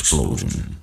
explosion.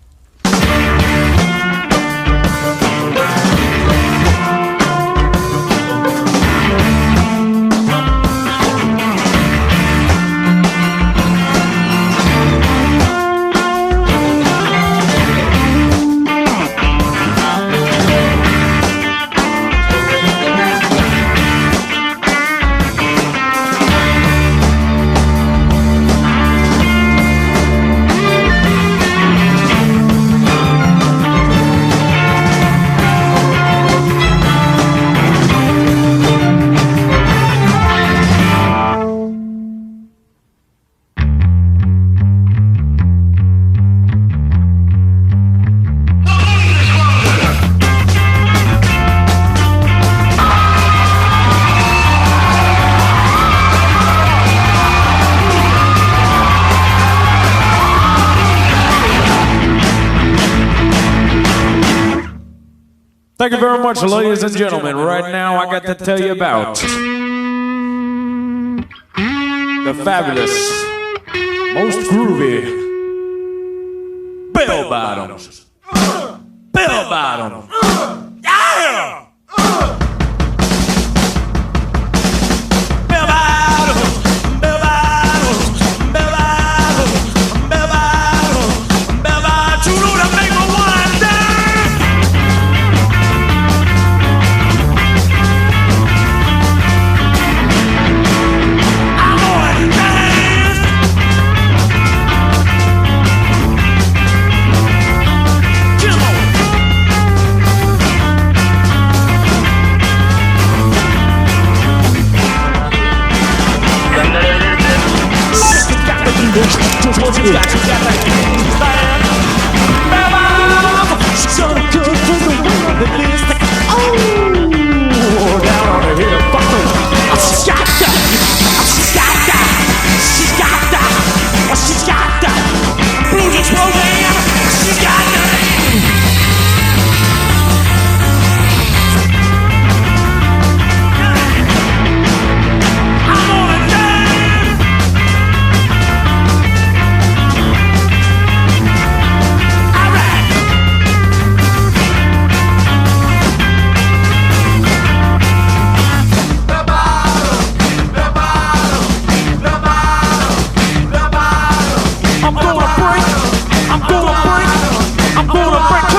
Thank you very much, ladies and gentlemen. Right now, I got to tell you about the fabulous, most groovy bell bottoms. Bell bottoms. Yeah! Bell bottoms. Bell bottoms. Bell bottoms. Bell bottoms. Bell bottoms. You know that make me wanna dance. Just what you got she's gonna cook for the winner that lives like, oh, down on her hill, fucker. She's got that, she's got that, she's got that, she's got that, blues explosion, she's got that. I'm gonna break